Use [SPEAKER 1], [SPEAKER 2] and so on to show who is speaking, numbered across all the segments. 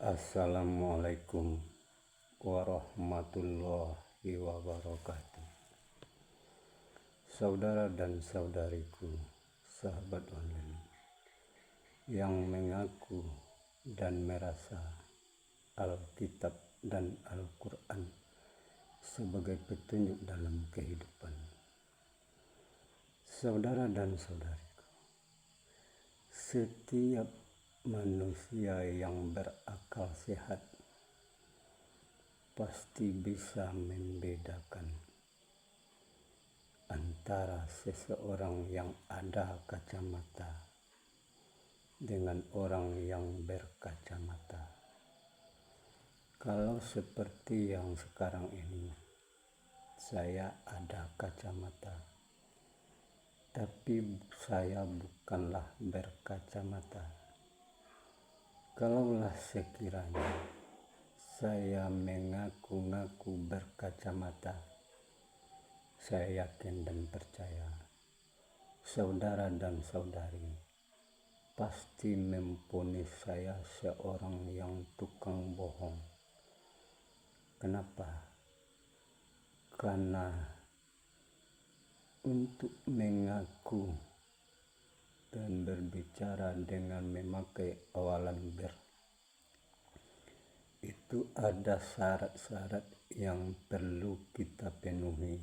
[SPEAKER 1] Assalamualaikum warahmatullahi wabarakatuh. Saudara dan saudariku, sahabat online yang mengaku dan merasa Alkitab dan Al-Quran sebagai petunjuk dalam kehidupan. Saudara dan saudariku, setiap manusia yang berakal sehat pasti bisa membedakan antara seseorang yang ada kacamata dengan orang yang berkacamata. Kalau seperti yang sekarang ini, saya ada kacamata, tapi saya bukanlah berkacamata. Kalaulah sekiranya saya mengaku-ngaku berkacamata, saya yakin dan percaya saudara dan saudari pasti memvonis saya seorang yang tukang bohong. Kenapa? Karena untuk mengaku dan berbicara dengan memakai awalan ber, itu ada syarat-syarat yang perlu kita penuhi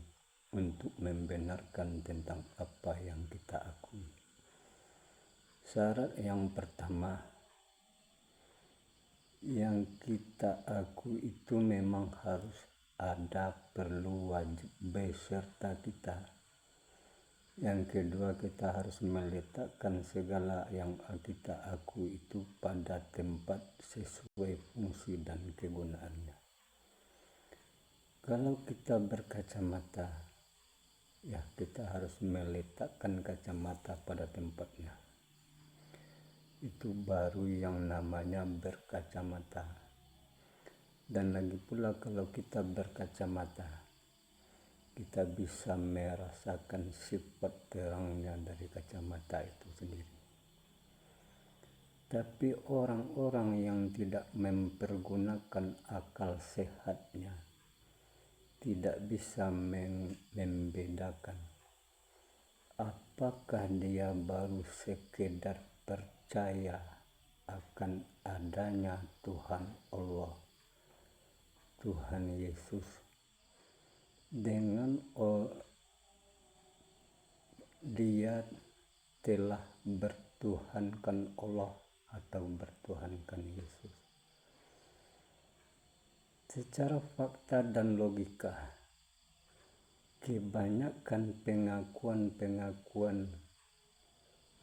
[SPEAKER 1] untuk membenarkan tentang apa yang kita akui. Syarat yang pertama yang kita akui itu memang harus ada, perlu, wajib beserta kita. Yang kedua, kita harus meletakkan segala yang kita akui itu pada tempat sesuai fungsi dan kegunaannya. Kalau kita berkacamata, ya kita harus meletakkan kacamata pada tempatnya. Itu baru yang namanya berkacamata. Dan lagi pula kalau kita berkacamata, kita bisa merasakan sifat terangnya dari kacamata itu sendiri. Tapi orang-orang yang tidak mempergunakan akal sehatnya tidak bisa membedakan apakah dia baru sekedar percaya akan adanya Tuhan Allah, Tuhan Yesus, dengan dia telah bertuhankan Allah atau bertuhankan Yesus. Secara fakta dan logika, kebanyakan pengakuan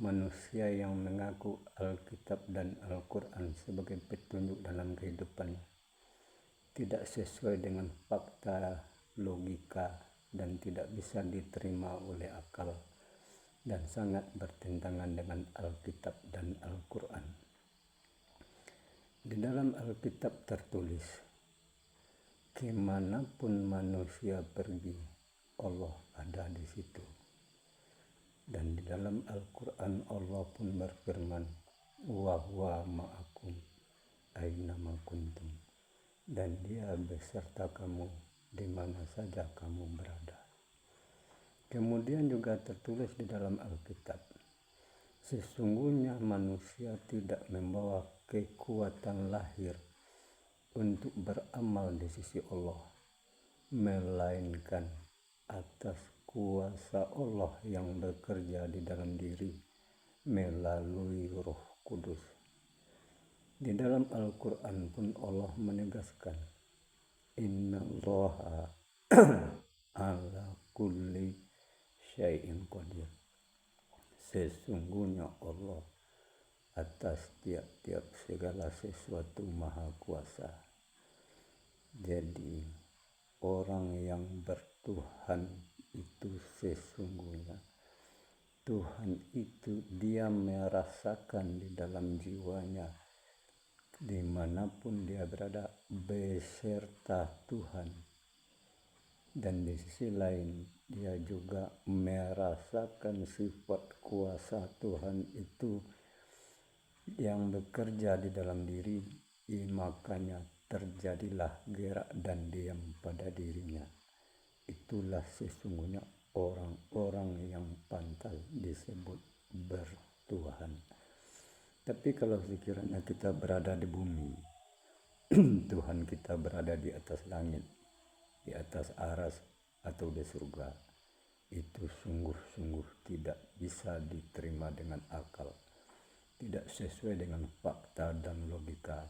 [SPEAKER 1] manusia yang mengaku Alkitab dan Al-Quran sebagai petunjuk dalam kehidupannya tidak sesuai dengan fakta, logika, dan tidak bisa diterima oleh akal, dan sangat bertentangan dengan Alkitab dan Al-Quran. Di dalam Alkitab tertulis, kemanapun manusia pergi, Allah ada di situ. Dan di dalam Al-Quran Allah pun berfirman, wa huwa ma'akum aina ma kuntum, dan dia beserta kamu di mana saja kamu berada. Kemudian juga tertulis di dalam Alkitab, sesungguhnya manusia tidak membawa kekuatan lahir untuk beramal di sisi Allah, melainkan atas kuasa Allah yang bekerja di dalam diri melalui Roh Kudus. Di dalam Al-Quran pun Allah menegaskan, innallaha ala kulli syai'in qadir, sesungguhnya Allah atas tiap-tiap segala sesuatu maha kuasa. Jadi orang yang bertuhan itu sesungguhnya Tuhan itu dia merasakan di dalam jiwanya, dimanapun dia berada beserta Tuhan. Dan di sisi lain dia juga merasakan sifat kuasa Tuhan itu yang bekerja di dalam diri makanya terjadilah gerak dan diam pada dirinya. Itulah sesungguhnya orang-orang yang pantas disebut bertuhan. Tapi kalau sekiranya kita berada di bumi, Tuhan kita berada di atas langit, di atas aras atau di surga, itu sungguh-sungguh tidak bisa diterima dengan akal, tidak sesuai dengan fakta dan logika,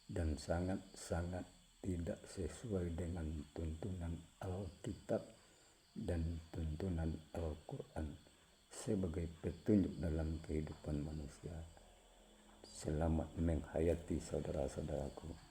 [SPEAKER 1] dan sangat-sangat tidak sesuai dengan tuntunan Alkitab dan tuntunan Al-Quran sebagai petunjuk dalam kehidupan manusia. Selamat menghayati saudara-saudaraku.